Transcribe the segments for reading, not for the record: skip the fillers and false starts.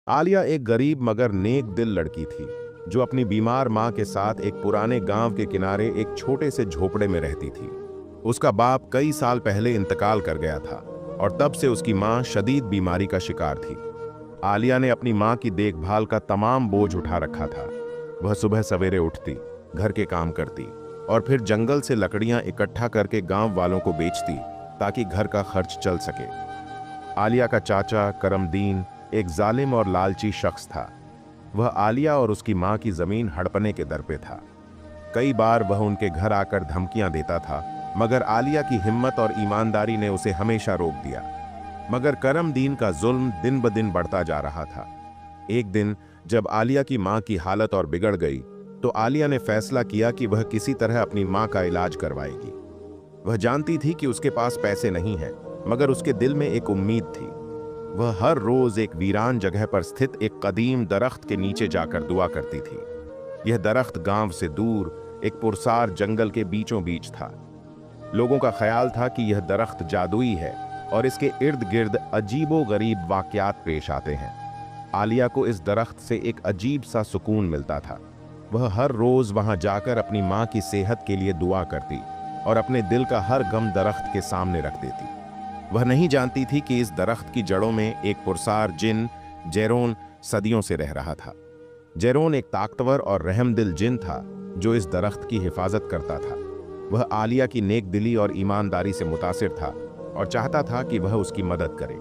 आलिया एक गरीब मगर नेक दिल लड़की थी जो अपनी बीमार मां के साथ एक पुराने गांव के किनारे एक छोटे से झोपड़े में रहती थी। उसका बाप कई साल पहले इंतकाल कर गया था और तब से उसकी मां शदीद बीमारी का शिकार थी। आलिया ने अपनी मां की देखभाल का तमाम बोझ उठा रखा था। वह सुबह सवेरे उठती, घर के काम करती और फिर जंगल से लकड़ियां इकट्ठा करके गांव वालों को बेचती ताकि घर का खर्च चल सके। आलिया का चाचा करमदीन एक जालिम और लालची शख्स था। वह आलिया और उसकी मां की जमीन हड़पने के दर पे था। कई बार वह उनके घर आकर धमकियां देता था, मगर आलिया की हिम्मत और ईमानदारी ने उसे हमेशा रोक दिया। मगर करमदीन का जुल्म दिन ब दिन बढ़ता जा रहा था। एक दिन जब आलिया की मां की हालत और बिगड़ गई तो आलिया ने फैसला किया कि वह किसी तरह अपनी मां का इलाज करवाएगी। वह जानती थी कि उसके पास पैसे नहीं हैं, मगर उसके दिल में एक उम्मीद थी। वह हर रोज एक वीरान जगह पर स्थित एक कदीम दरख्त के नीचे जाकर दुआ करती थी। यह दरख्त गांव से दूर एक पुरसार जंगल के बीचों बीच था। लोगों का ख्याल था कि यह दरख्त जादुई है और इसके इर्द गिर्द अजीबो गरीब वाकयात पेश आते हैं। आलिया को इस दरख्त से एक अजीब सा सुकून मिलता था। वह हर रोज वहां जाकर अपनी मां की सेहत के लिए दुआ करती और अपने दिल का हर गम दरख्त के सामने रख देती। वह नहीं जानती थी कि इस दरख्त की जड़ों में एक पुरसार जिन जेरोन सदियों से रह रहा था। जेरोन एक ताकतवर और रहमदिल जिन था जो इस दरख्त की हिफाजत करता था। वह आलिया की नेक दिली और ईमानदारी से मुतासिर था और चाहता था कि वह उसकी मदद करे।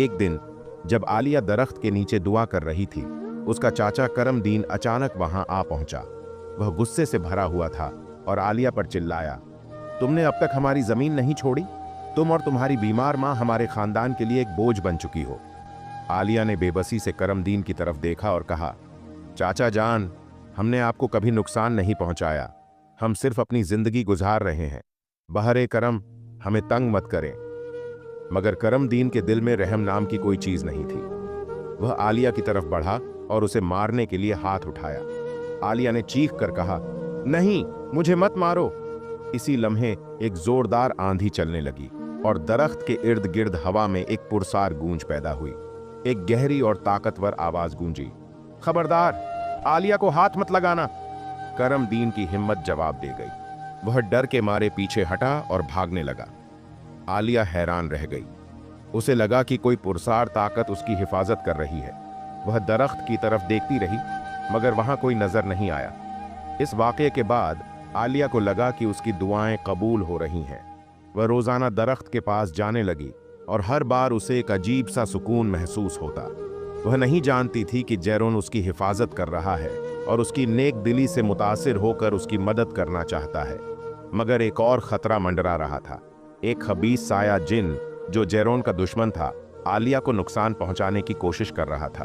एक दिन जब आलिया दरख्त के नीचे दुआ कर रही थी, उसका चाचा करमदीन अचानक वहां आ पहुंचा। वह गुस्से से भरा हुआ था और आलिया पर चिल्लाया, तुमने अब तक हमारी जमीन नहीं छोड़ी? तुम और तुम्हारी बीमार मां हमारे खानदान के लिए एक बोझ बन चुकी हो। आलिया ने बेबसी से करमदीन की तरफ देखा और कहा, चाचा जान, हमने आपको कभी नुकसान नहीं पहुंचाया। हम सिर्फ अपनी जिंदगी गुजार रहे हैं। बहरे करम, हमें तंग मत करें। मगर करमदीन के दिल में रहम नाम की कोई चीज नहीं थी। वह आलिया की तरफ बढ़ा और उसे मारने के लिए हाथ उठाया। आलिया ने चीख कर कहा, नहीं, मुझे मत मारो। इसी लम्हे एक जोरदार आंधी चलने लगी और दरख्त के इर्द गिर्द हवा में एक पुरसार गूंज पैदा हुई। एक गहरी और ताकतवर आवाज गूंजी, खबरदार, आलिया को हाथ मत लगाना। करमदीन की हिम्मत जवाब दे गई। वह डर के मारे पीछे हटा और भागने लगा। आलिया हैरान रह गई। उसे लगा कि कोई पुरसार ताकत उसकी हिफाजत कर रही है। वह दरख्त की तरफ देखती रही, मगर वहां कोई नजर नहीं आया। इस वाकये के बाद आलिया को लगा कि उसकी दुआएं कबूल हो रही हैं। वह रोजाना दरख्त के पास जाने लगी और हर बार उसे एक अजीब सा सुकून महसूस होता। वह नहीं जानती थी कि जेरोन उसकी हिफाजत कर रहा है और उसकी नेक दिली से मुतासिर होकर उसकी मदद करना चाहता है। मगर एक और खतरा मंडरा रहा था। एक खबीस साया जिन जो जेरोन का दुश्मन था, आलिया को नुकसान पहुंचाने की कोशिश कर रहा था।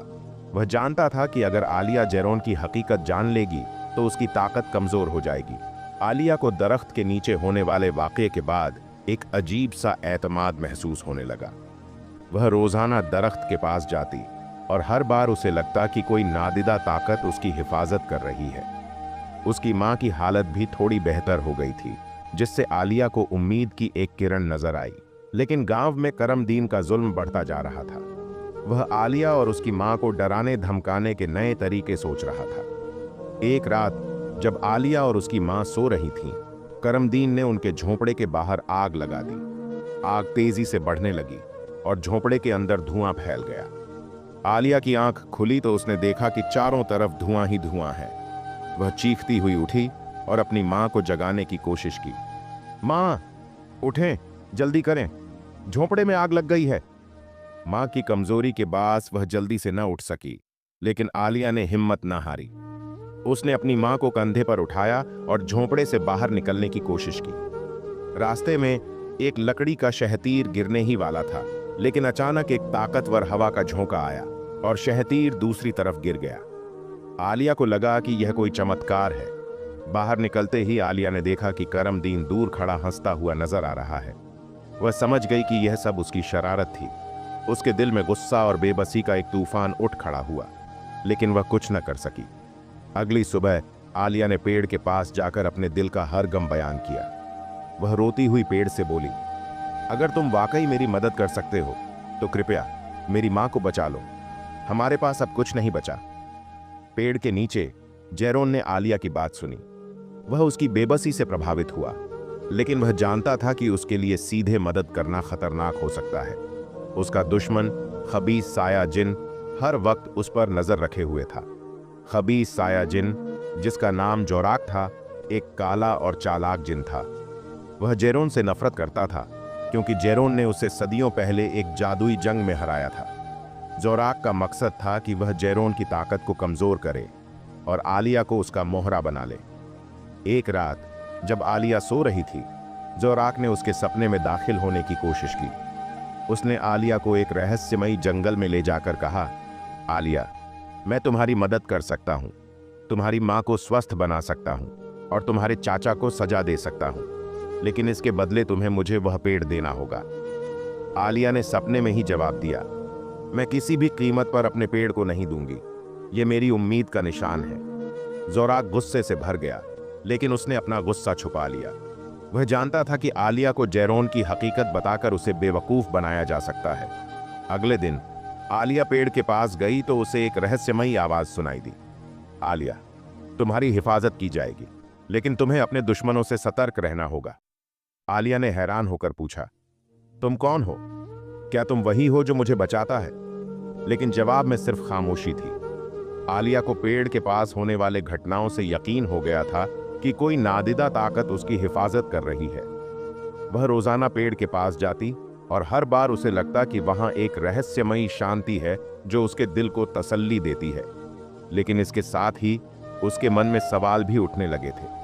वह जानता था कि अगर आलिया जेरोन की हकीकत जान लेगी तो उसकी ताकत कमजोर हो जाएगी। आलिया को दरख्त के नीचे होने वाले वाकये के बाद एक अजीब सा एतमाद महसूस होने लगा। वह रोजाना दरख्त के पास जाती और हर बार उसे लगता कि कोई नादिदा ताकत उसकी हिफाजत कर रही है। उसकी मां की हालत भी थोड़ी बेहतर हो गई थी, जिससे आलिया को उम्मीद की एक किरण नजर आई। लेकिन गांव में करमदीन का जुल्म बढ़ता जा रहा था। वह आलिया और उसकी मां को डराने धमकाने के नए तरीके सोच रहा था। एक रात जब आलिया और उसकी मां सो रही थीं, करमदीन ने उनके झोंपड़े के बाहर आग लगा दी। आग तेजी से बढ़ने लगी और झोंपड़े के अंदर धुआं फैल गया। आलिया की आंख खुली तो उसने देखा कि चारों तरफ धुआं ही धुआं है। वह चीखती हुई उठी और अपनी मां को जगाने की कोशिश की। मां, उठें, जल्दी करें, झोंपड़े में आग लग गई है। मां की कमजोरी के बास वह जल्दी से न उठ सकी, लेकिन आलिया ने हिम्मत न हारी। उसने अपनी मां को कंधे पर उठाया और झोंपड़े से बाहर निकलने की कोशिश की। रास्ते में एक लकड़ी का शहतीर गिरने ही वाला था, लेकिन अचानक एक ताकतवर हवा का झोंका आया और शहतीर दूसरी तरफ गिर गया। आलिया को लगा कि यह कोई चमत्कार है। बाहर निकलते ही आलिया ने देखा कि करमदीन दूर खड़ा हंसता हुआ नजर आ रहा है। वह समझ गई कि यह सब उसकी शरारत थी। उसके दिल में गुस्सा और बेबसी का एक तूफान उठ खड़ा हुआ, लेकिन वह कुछ न कर सकी। अगली सुबह आलिया ने पेड़ के पास जाकर अपने दिल का हर गम बयान किया। वह रोती हुई पेड़ से बोली, अगर तुम वाकई मेरी मदद कर सकते हो तो कृपया मेरी मां को बचा लो। हमारे पास अब कुछ नहीं बचा। पेड़ के नीचे जेरोन ने आलिया की बात सुनी। वह उसकी बेबसी से प्रभावित हुआ, लेकिन वह जानता था कि उसके लिए सीधे मदद करना खतरनाक हो सकता है। उसका दुश्मन खबीस साया जिन हर वक्त उस पर नजर रखे हुए था। खबीस साया जिन, जिसका नाम जोराक था, एक काला और चालाक जिन था। वह जेरोन से नफरत करता था क्योंकि जेरोन ने उसे सदियों पहले एक जादुई जंग में हराया था। जोराक का मकसद था कि वह जेरोन की ताकत को कमजोर करे और आलिया को उसका मोहरा बना ले। एक रात जब आलिया सो रही थी, जोराक ने उसके सपने में दाखिल होने की कोशिश की। उसने आलिया को एक रहस्यमयी जंगल में ले जाकर कहा, आलिया, मैं तुम्हारी मदद कर सकता हूँ, तुम्हारी माँ को स्वस्थ बना सकता हूँ और तुम्हारे चाचा को सजा दे सकता हूँ, लेकिन इसके बदले तुम्हें मुझे वह पेड़ देना होगा। आलिया ने सपने में ही जवाब दिया, मैं किसी भी कीमत पर अपने पेड़ को नहीं दूंगी, ये मेरी उम्मीद का निशान है। जोराक गुस्से से भर गया, लेकिन उसने अपना गुस्सा छुपा लिया। वह जानता था कि आलिया को जेरोन की हकीकत बताकर उसे बेवकूफ बनाया जा सकता है। अगले दिन आलिया पेड़ के पास गई तो उसे एक रहस्यमयी आवाज सुनाई दी, आलिया, तुम्हारी हिफाजत की जाएगी, लेकिन तुम्हें अपने दुश्मनों से सतर्क रहना होगा। आलिया ने हैरान होकर पूछा, तुम कौन हो? क्या तुम वही हो जो मुझे बचाता है? लेकिन जवाब में सिर्फ खामोशी थी। आलिया को पेड़ के पास होने वाले घटनाओं से यकीन हो गया था कि कोई नादिदा ताकत उसकी हिफाजत कर रही है। वह रोजाना पेड़ के पास जाती और हर बार उसे लगता कि वहां एक रहस्यमयी शांति है जो उसके दिल को तसल्ली देती है। लेकिन इसके साथ ही उसके मन में सवाल भी उठने लगे थे।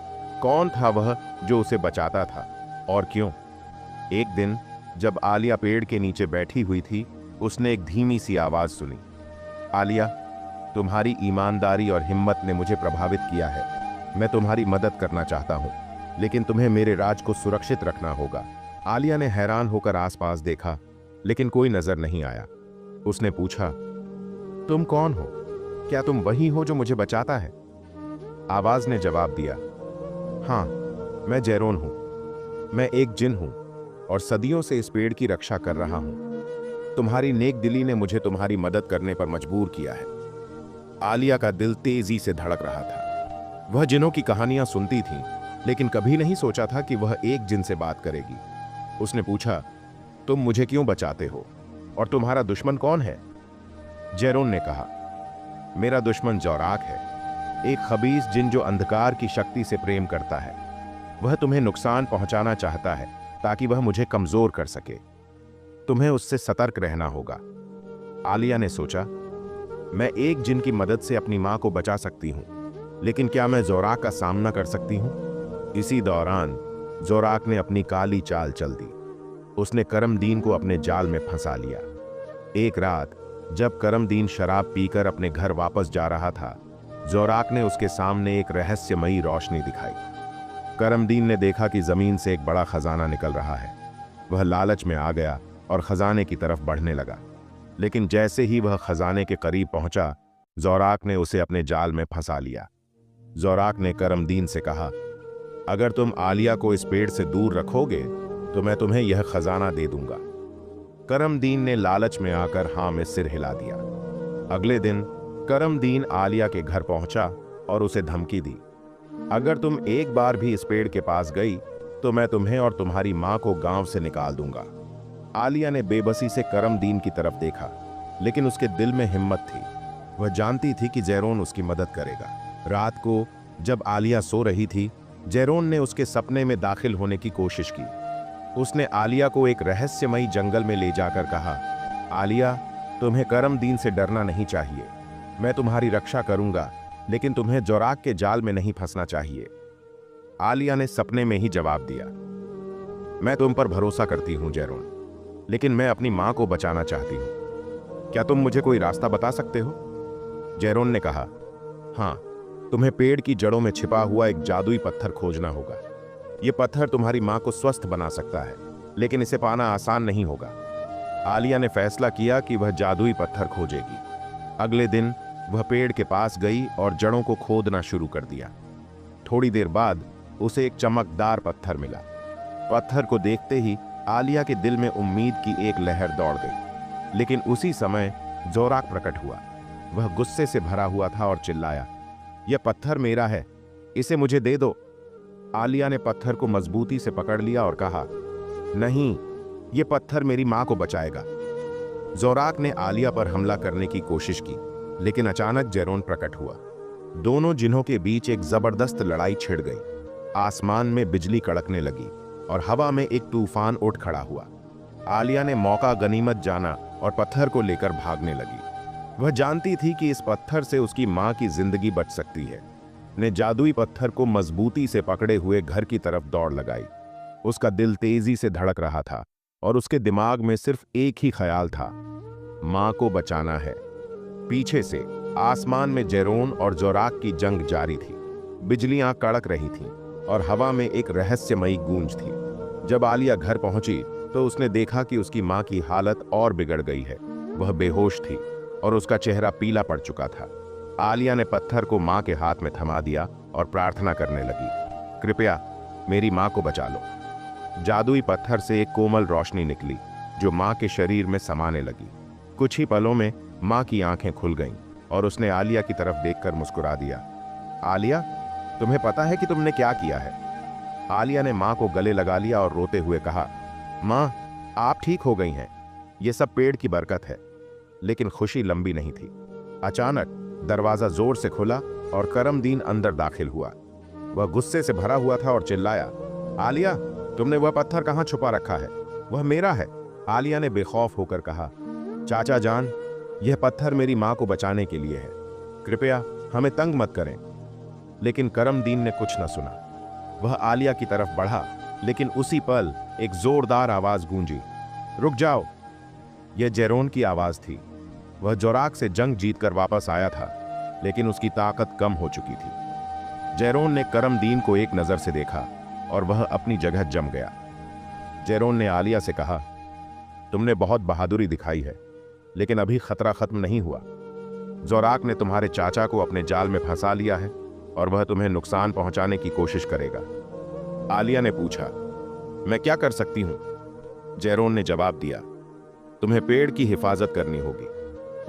कौन था वह जो उसे बचाता था और क्यों? एक दिन जब आलिया पेड़ के नीचे बैठी हुई थी, उसने एक धीमी सी आवाज सुनी, आलिया, तुम्हारी ईमानदारी और हिम्मत ने मुझे प्रभावित किया है। मैं तुम्हारी मदद करना चाहता हूं, लेकिन तुम्हें मेरे राज को सुरक्षित रखना होगा। आलिया ने हैरान होकर आसपास देखा, लेकिन कोई नजर नहीं आया। उसने पूछा, तुम कौन हो? क्या तुम वही हो जो मुझे बचाता है? आवाज ने जवाब दिया, हाँ, मैं जेरोन हूं। मैं एक जिन हूं और सदियों से इस पेड़ की रक्षा कर रहा हूं। तुम्हारी नेक दिली ने मुझे तुम्हारी मदद करने पर मजबूर किया है। आलिया का दिल तेजी से धड़क रहा था। वह जिनों की कहानियां सुनती थी, लेकिन कभी नहीं सोचा था कि वह एक जिन से बात करेगी। उसने पूछा, तुम मुझे क्यों बचाते हो और तुम्हारा दुश्मन कौन है? जेरोन ने कहा, मेरा दुश्मन जोराक है, एक खबीस जिन जो अंधकार की शक्ति से प्रेम करता है। वह तुम्हें नुकसान पहुंचाना चाहता है ताकि वह मुझे कमजोर कर सके। तुम्हें उससे सतर्क रहना होगा। आलिया ने सोचा, मैं एक जिन की मदद से अपनी मां को बचा सकती हूं, लेकिन क्या मैं जोराक का सामना कर सकती हूं? इसी दौरान जोराक ने अपनी काली चाल चल दी। उसने करमदीन को अपने जाल में फंसा लिया। एक रात जब करमदीन शराब पीकर अपने घर वापस जा रहा था, जोराक ने उसके सामने एक रहस्यमयी रोशनी दिखाई। करमदीन ने देखा कि जमीन से एक बड़ा खजाना निकल रहा है। वह लालच में आ गया और खजाने की तरफ बढ़ने लगा, लेकिन जैसे ही वह खजाने के करीब पहुंचा, जोराक ने उसे अपने जाल में फंसा लिया। जोराक ने करमदीन से कहा, अगर तुम आलिया को इस पेड़ से दूर रखोगे तो मैं तुम्हें यह खजाना दे दूंगा। करमदीन ने लालच में आकर हां में सिर हिला दिया। अगले दिन करमदीन आलिया के घर पहुंचा और उसे धमकी दी, अगर तुम एक बार भी इस पेड़ के पास गई तो मैं तुम्हें और तुम्हारी मां को गांव से निकाल दूंगा। आलिया ने बेबसी से करमदीन की तरफ देखा, लेकिन उसके दिल में हिम्मत थी। वह जानती थी कि जेरोन उसकी मदद करेगा। रात को जब आलिया सो रही थी, जेरोन ने उसके सपने में दाखिल होने की कोशिश की। उसने आलिया को एक रहस्यमयी जंगल में ले जाकर कहा, आलिया, तुम्हें करमदीन से डरना नहीं चाहिए। मैं तुम्हारी रक्षा करूंगा, लेकिन तुम्हें जोराक के जाल में नहीं फंसना चाहिए। आलिया ने सपने में ही जवाब दिया, मैं तुम पर भरोसा करती हूं जेरोन, लेकिन मैं अपनी मां को बचाना चाहती हूं। क्या तुम मुझे कोई रास्ता बता सकते हो? जेरोन ने कहा, हां, तुम्हें पेड़ की जड़ों में छिपा हुआ एक जादुई पत्थर खोजना होगा। यह पत्थर तुम्हारी मां को स्वस्थ बना सकता है, लेकिन इसे पाना आसान नहीं होगा। आलिया ने फैसला किया कि वह जादुई पत्थर खोजेगी। अगले दिन वह पेड़ के पास गई और जड़ों को खोदना शुरू कर दिया। थोड़ी देर बाद उसे एक चमकदार पत्थर मिला। पत्थर को देखते ही आलिया के दिल में उम्मीद की एक लहर दौड़ गई। लेकिन उसी समय जोराक प्रकट हुआ। वह गुस्से से भरा हुआ था और चिल्लाया, यह पत्थर मेरा है, इसे मुझे दे दो। आलिया ने पत्थर को मजबूती से पकड़ लिया और कहा, नहीं, यह पत्थर मेरी मां को बचाएगा। जोराक ने आलिया पर हमला करने की कोशिश की, लेकिन अचानक जेरोन प्रकट हुआ। दोनों जिन्हों के बीच एक जबरदस्त लड़ाई छिड़ गई। आसमान में बिजली कड़कने लगी और हवा में एक तूफान उठ खड़ा हुआ। आलिया ने मौका गनीमत जाना और पत्थर को लेकर भागने लगी। वह जानती थी कि इस पत्थर से उसकी मां की जिंदगी बच सकती है। ने जादुई पत्थर को मजबूती से पकड़े हुए घर की तरफ दौड़ लगाई। उसका दिल तेजी से धड़क रहा था और उसके दिमाग में सिर्फ एक ही ख्याल था, मां को बचाना है। पीछे से आसमान में जेरोन और जोराक की जंग जारी थी। बिजलियां कड़क रही थीं और हवा में एक रहस्यमयी गूंज थी। जब आलिया घर पहुंची तो उसने देखा कि उसकी मां की हालत और बिगड़ गई है। वह बेहोश थी और उसका चेहरा पीला पड़ चुका था। आलिया ने पत्थर को मां के हाथ में थमा दिया और प्रार्थना करने लगी, कृपया मेरी मां को बचा लो। जादुई पत्थर से एक कोमल रोशनी निकली जो मां के शरीर में समाने लगी। कुछ ही पलों में मां की आंखें खुल गईं और उसने आलिया की तरफ देखकर मुस्कुरा दिया। आलिया, तुम्हें पता है कि तुमने क्या किया है? आलिया ने मां को गले लगा लिया और रोते हुए कहा, मां, आप ठीक हो गई हैं। यह सब पेड़ की बरकत है। लेकिन खुशी लंबी नहीं थी। अचानक दरवाजा जोर से खुला और करमदीन अंदर दाखिल हुआ। वह गुस्से से भरा हुआ था और चिल्लाया, आलिया, तुमने वह पत्थर कहां छुपा रखा है? वह मेरा है। आलिया ने बेखौफ होकर कहा, चाचा जान, यह पत्थर मेरी मां को बचाने के लिए है। कृपया हमें तंग मत करें। लेकिन करमदीन ने कुछ न सुना। वह आलिया की तरफ बढ़ा, लेकिन उसी पल एक जोरदार आवाज गूंजी, रुक जाओ। यह जेरोन की आवाज थी। वह जोराक से जंग जीतकर वापस आया था, लेकिन उसकी ताकत कम हो चुकी थी। जेरोन ने करमदीन को एक नजर से देखा और वह अपनी जगह जम गया। जेरोन ने आलिया से कहा, तुमने बहुत बहादुरी दिखाई है, लेकिन अभी खतरा खत्म नहीं हुआ। जोराक ने तुम्हारे चाचा को अपने जाल में फंसा लिया है और वह तुम्हें नुकसान पहुंचाने की कोशिश करेगा। आलिया ने पूछा, मैं क्या कर सकती हूं? जेरोन ने जवाब दिया, तुम्हें पेड़ की हिफाजत करनी होगी।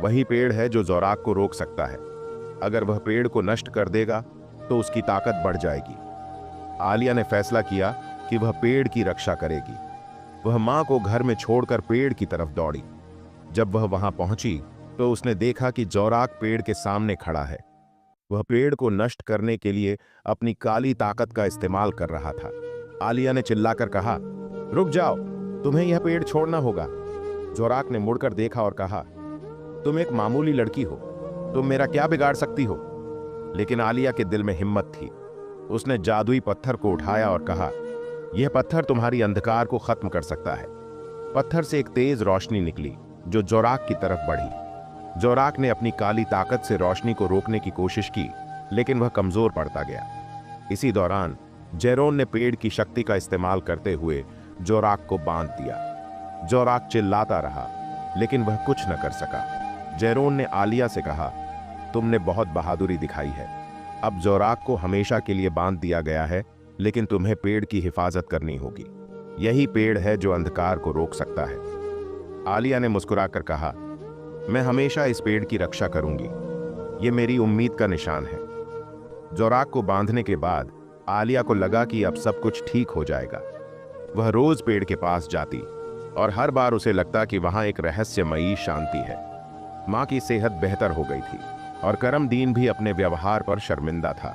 वही पेड़ है जो जोराक को रोक सकता है। अगर वह पेड़ को नष्ट कर देगा तो उसकी ताकत बढ़ जाएगी। आलिया ने फैसला किया कि वह पेड़ की रक्षा करेगी। वह मां को घर में छोड़कर पेड़ की तरफ दौड़ी। जब वह वहां पहुंची तो उसने देखा कि जोराक पेड़ के सामने खड़ा है। वह पेड़ को नष्ट करने के लिए अपनी काली ताकत का इस्तेमाल कर रहा था। आलिया ने चिल्लाकर कहा, रुक जाओ, तुम्हें यह पेड़ छोड़ना होगा। जोराक ने मुड़कर देखा और कहा, तुम एक मामूली लड़की हो, तुम मेरा क्या बिगाड़ सकती हो? लेकिन आलिया के दिल में हिम्मत थी। उसने जादुई पत्थर को उठाया और कहा, यह पत्थर तुम्हारी अंधकार को खत्म कर सकता है। पत्थर से एक तेज रोशनी निकली जो जोराक की तरफ बढ़ी। जोराक ने अपनी काली ताकत से रोशनी को रोकने की कोशिश की, लेकिन वह कमजोर पड़ता गया। इसी दौरान जेरोन ने पेड़ की शक्ति का इस्तेमाल करते हुए जोराक को बांध दिया। जोराक चिल्लाता रहा, लेकिन वह कुछ न कर सका। जेरोन ने आलिया से कहा, तुमने बहुत बहादुरी दिखाई है। अब जोराक को हमेशा के लिए बांध दिया गया है, लेकिन तुम्हें पेड़ की हिफाजत करनी होगी। यही पेड़ है जो अंधकार को रोक सकता है। आलिया ने मुस्कुराकर कहा, मैं हमेशा इस पेड़ की रक्षा करूंगी। यह मेरी उम्मीद का निशान है। जोराक को बांधने के बाद आलिया को लगा कि अब सब कुछ ठीक हो जाएगा। वह रोज पेड़ के पास जाती और हर बार उसे लगता कि वहां एक रहस्यमयी शांति है। मां की सेहत बेहतर हो गई थी और करमदीन भी अपने व्यवहार पर शर्मिंदा था।